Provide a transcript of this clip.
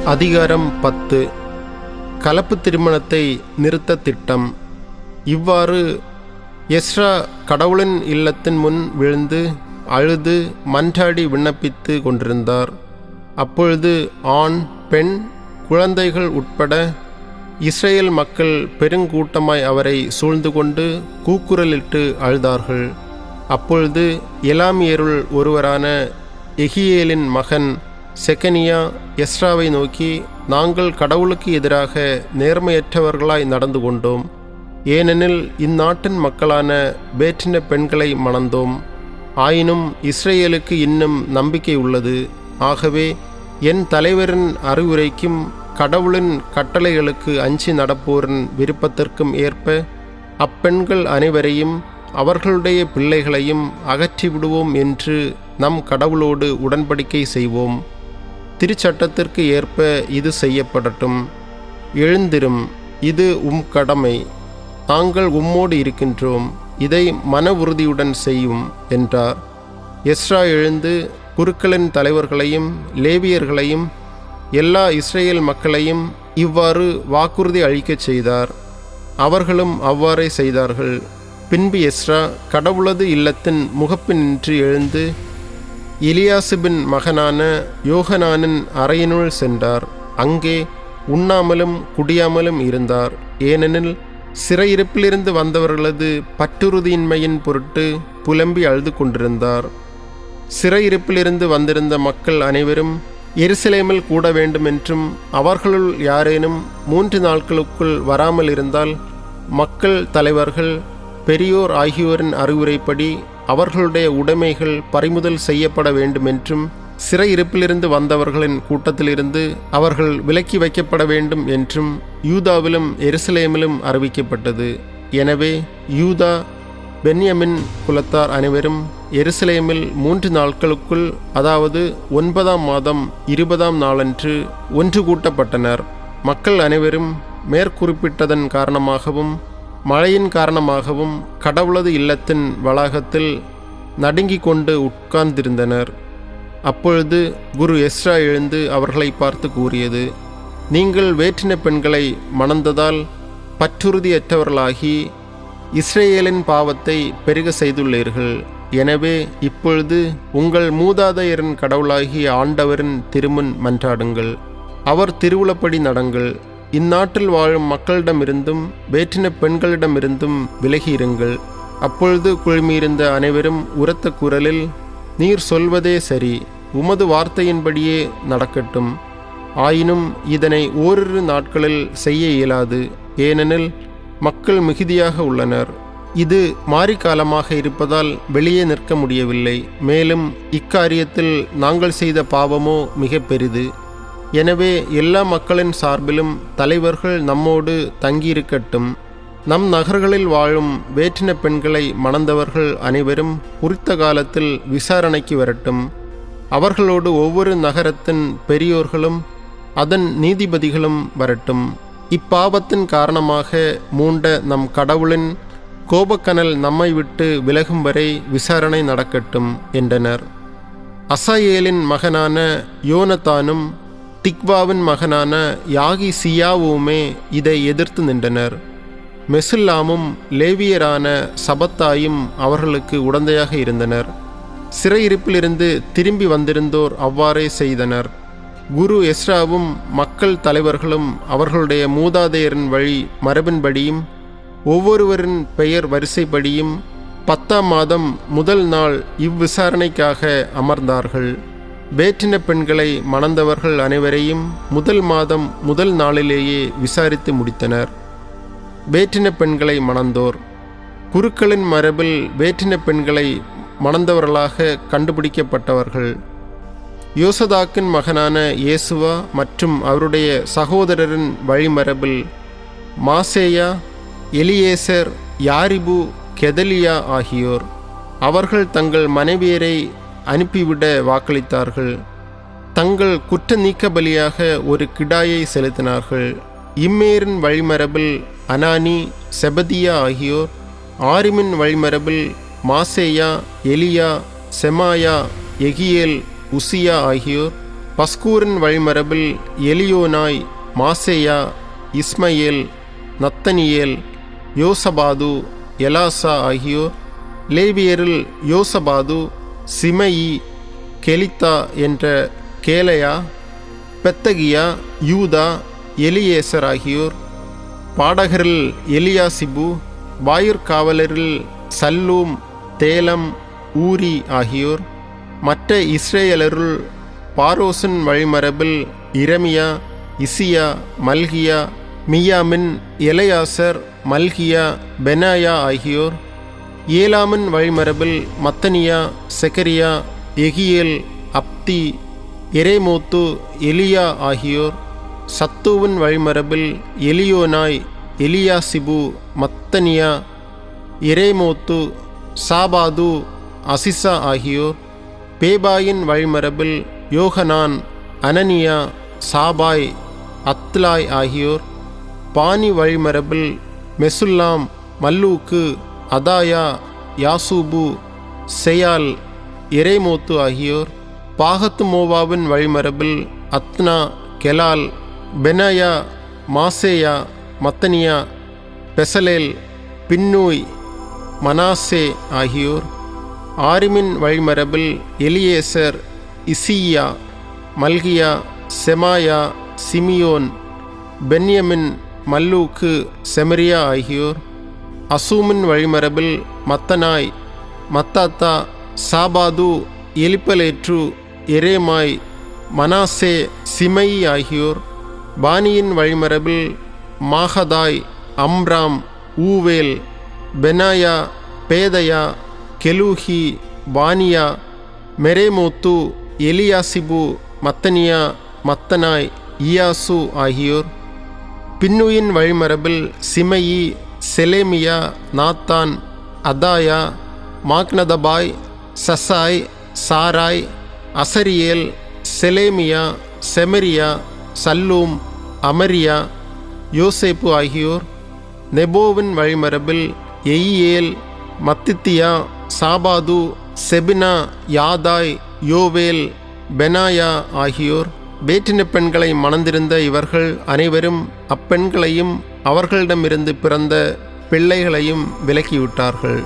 அதிகாரம் 10. கலப்பு திருமணத்தை நிறுத்த திட்டம். இவ்வாறு எஸ்ரா கடவுளின் இல்லத்தின் முன் விழுந்து அழுது மன்றாடி விண்ணப்பித்து கொண்டிருந்தார். அப்பொழுது ஆண், பெண், குழந்தைகள் உட்பட இஸ்ரேல் மக்கள் பெருங்கூட்டமாய் அவரை சூழ்ந்து கொண்டு கூக்குரலிட்டு அழுதார்கள். அப்பொழுது எலாமியருள் ஒருவரான எகியேலின் மகன் செக்கனியா எஸ்ராவை நோக்கி, நாங்கள் கடவுளுக்கு எதிராக நேர்மையற்றவர்களாய் நடந்து கொண்டோம். ஏனெனில் இந்நாட்டின் மக்களான வேற்றின பெண்களை மணந்தோம். ஆயினும் இஸ்ரேலுக்கு இன்னும் நம்பிக்கை உள்ளது. ஆகவே என் தலைவரின் அறிவுரைக்கும் கடவுளின் கட்டளைகளுக்கு அஞ்சி நடப்போரின் விருப்பத்திற்கும் ஏற்ப அப்பெண்கள் அனைவரையும் அவர்களுடைய பிள்ளைகளையும் அகற்றிவிடுவோம் என்று நம் கடவுளோடு உடன்படிக்கை செய்வோம். திருச்சட்டத்திற்கு ஏற்ப இது செய்யப்படட்டும். எழுந்திரும், இது கடமை. நாங்கள் உம்மோடு இருக்கின்றோம். இதை மன உறுதியுடன் செய்யும் என்றார். எஸ்ரா எழுந்து குருக்களின் தலைவர்களையும் லேவியர்களையும் எல்லா இஸ்ரேல் மக்களையும் இவ்வாறு வாக்குறுதி அளிக்கச் செய்தார். அவர்களும் அவ்வாறே செய்தார்கள். பின்பு எஸ்ரா கடவுளது இல்லத்தின் முகப்பினின்று எழுந்து எலியாசிபின் மகனான யோகனானின் அறையினுள் சென்றார். அங்கே உண்ணாமலும் குடியாமலும் இருந்தார். ஏனெனில் சிறையிருப்பிலிருந்து வந்தவர்களது பற்றுறுதியின்மையின் பொருட்டு புலம்பி அழுது கொண்டிருந்தார். சிறையிருப்பிலிருந்து வந்திருந்த மக்கள் அனைவரும் எருசலேமில் கூட வேண்டுமென்றும் அவர்களுள் யாரேனும் 3 நாட்களுக்குள் வராமல் இருந்தால் மக்கள் தலைவர்கள் பெரியோர் ஆகியோரின் அறிவுரைப்படி அவர்களுடைய உடைமைகள் பறிமுதல் செய்யப்பட வேண்டுமென்றும் சிறையிருப்பிலிருந்து வந்தவர்களின் கூட்டத்திலிருந்து அவர்கள் விலக்கி வைக்கப்பட வேண்டும் என்றும் யூதாவிலும் எருசலேமிலும் அறிவிக்கப்பட்டது. எனவே யூதா பென்யமின் குலத்தார் அனைவரும் எருசலேமில் 3 நாட்களுக்குள், அதாவது 9ஆம் மாதம் 20ஆம் நாளன்று ஒன்று கூட்டப்பட்டனர். மக்கள் அனைவரும் மேற்குறிப்பிட்டதன் காரணமாகவும் மழையின் காரணமாகவும் கடவுளது இல்லத்தின் வளாகத்தில் நடுங்கிக் கொண்டு உட்கார்ந்திருந்தனர். அப்பொழுது குரு எஸ்ரா எழுந்து அவர்களை பார்த்து கூறியது, நீங்கள் வேற்றின பெண்களை மணந்ததால் பற்றுறுதியற்றவர்களாகி இஸ்ரேலின் பாவத்தை பெருக செய்துள்ளீர்கள். எனவே இப்பொழுது உங்கள் மூதாதையரின் கடவுளாகிய ஆண்டவரின் திருமுன் மன்றாடுங்கள். அவர் திருவுளப்படி நடங்கள். இந்நாட்டில் வாழும் மக்களிடமிருந்தும் வேற்றின பெண்களிடமிருந்தும் விலகியிருங்கள். அப்பொழுது குழுமியிருந்த அனைவரும் உரத்த குரலில், நீர் சொல்வதே சரி, உமது வார்த்தையின்படியே நடக்கட்டும். ஆயினும் இதனை ஓரிரு நாட்களில் செய்ய இயலாது. ஏனெனில் மக்கள் மிகுதியாக உள்ளனர். இது மாரிக்காலமாக இருப்பதால் வெளியே நிற்க முடியவில்லை. மேலும் இக்காரியத்தில் நாங்கள் செய்த பாவமோ மிக பெரிது. எனவே எல்லா மக்களின் சார்பிலும் தலைவர்கள் நம்மோடு தங்கியிருக்கட்டும். நம் நகர்களில் வாழும் வேற்றின பெண்களை மணந்தவர்கள் அனைவரும் குறித்த காலத்தில் விசாரணைக்கு வரட்டும். அவர்களோடு ஒவ்வொரு நகரத்தின் பெரியோர்களும் அதன் நீதிபதிகளும் வரட்டும். இப்பாவத்தின் காரணமாக மூண்ட நம் கடவுளின் கோபக்கனல் நம்மை விட்டு விலகும் வரை விசாரணை நடக்கட்டும் என்றனர். அசாயேலின் மகனான யோனத்தானும் திக்வாவின் மகனான யாகிசியாவுமே இதை எதிர்த்து நின்றனர். மெசுல்லாமும் லேவியரான சபத்தாயும் அவர்களுக்கு உடந்தையாக இருந்தனர். சிறையிருப்பிலிருந்து திரும்பி வந்திருந்தோர் அவ்வாறே செய்தனர். குரு எஸ்ராவும் மக்கள் தலைவர்களும் அவர்களுடைய மூதாதையரின் வழி மரபின்படியும் ஒவ்வொருவரின் பெயர் வரிசைப்படியும் 10ஆம் மாதம் முதல் நாள் இவ்விசாரணைக்காக அமர்ந்தார்கள். வேற்றின பெண்களை மணந்தவர்கள் அனைவரையும் முதல் மாதம் முதல் நாளிலேயே விசாரித்து முடித்தனர். வேற்றின பெண்களை மணந்தோர் குருக்களின் மரபில் வேற்றின பெண்களை மணந்தவர்களாக கண்டுபிடிக்கப்பட்டவர்கள் யோசதாக்கின் மகனான இயேசுவா மற்றும் அவருடைய சகோதரரின் வழிமரபில் மாசேயா, எலியேசர், யாரிபு, கெதலியா ஆகியோர். அவர்கள் தங்கள் மனைவியரை அனுப்பிவிட வாக்களித்தார்கள். தங்கள் குற்ற நீக்க பலியாக ஒரு கிடாயை செலுத்தினார்கள். இம்மேரின் வழிமரபில் அனானி, செபதியா ஆகியோர். ஆரிமின் வழிமரபில் மாசேயா, எலியா, செமாயா, எகியேல், உசியா ஆகியோர். பஸ்கூரின் வழிமரபில் எலியோனாய், மாசேயா, இஸ்மயேல், நத்தனியேல், யோசபாது, எலாசா ஆகியோர். லேவியரில் யோசபாது, சிமயி, கெலித்தா என்ற கேலையா, பெத்தகியா, யூதா, எலியேசர் ஆகியோர். பாடகரில் எலியாசிபு, வாயிற்காவலரில் சல்லூம், தேலம், ஊரி ஆகியோர். மற்ற இஸ்ரேலருள் பாரோசின் வழிமரபில் இரமியா, இசியா, மல்கியா, மியாமின், எலையாசர், மல்கியா, பெனாயா ஆகியோர். ஏலாமின் வழிமரபில் மத்தனியா, செகரியா, எகியேல், அப்தி, எரேமோத்து, எலியா ஆகியோர். சத்தூவின் வழிமரபில் எலியோனாய், எலியாசிபு, மத்தனியா, எரேமோத்து, சாபாது, அசிசா ஆகியோர். பேபாயின் வழிமரபில் யோகனான், அனனியா, சாபாய், அத்லாய் ஆகியோர். பானி வழிமரபில் மெசுல்லாம், மல்லூக்கு, அதாயா, யாசூபு, செயால், எரேமோத்து ஆகியோர். பாகத்து மோவாவின் வழிமரபில் அத்னா, கெலால், பெனாயா, மாசேயா, மத்தனியா, பெசலேல், பின்னூய், மனாசே ஆகியோர். ஆரிமின் வழிமரபில் எலியேசர், இசியா, மல்கியா, செமாயா, சிமியோன், பென்யமின், மல்லூக்கு, செமரியா ஆகியோர். அசூமின் வழிமரபில் மத்தனாய், மத்தாத்தா, சாபாது, எலிப்பலேற்று, எரேமாய், மனாசே, சிமயி ஆகியோர். பானியின் வழிமரபில் மாகதாய், அம்ராம், ஊவேல், பெனாயா, பேதையா, கெலூஹி, பானியா, மெரேமோத்து, எலியாசிபு, மத்தனியா, மத்தனாய், இயாசு ஆகியோர். பின்னுயின் வழிமரபில் சிமயி, செலேமியா, நாத்தான், அதாயா, மாக்னதபாய், சசாய், சாராய், அசரியேல், செலேமியா, செமரியா, சல்லூம், அமரியா, யோசேப்பு ஆகியோர். நெபோவின் வழிமரபில் எயியேல், மத்தித்தியா, சாபாது, செபினா, யாதாய், யோவேல், பெனாயா ஆகியோர். வேற்றின பெண்களை மணந்திருந்த இவர்கள் அனைவரும் அப்பெண்களையும் அவர்களிடமிருந்து பிறந்த பிள்ளைகளையும் விலக்கிவிட்டார்கள்.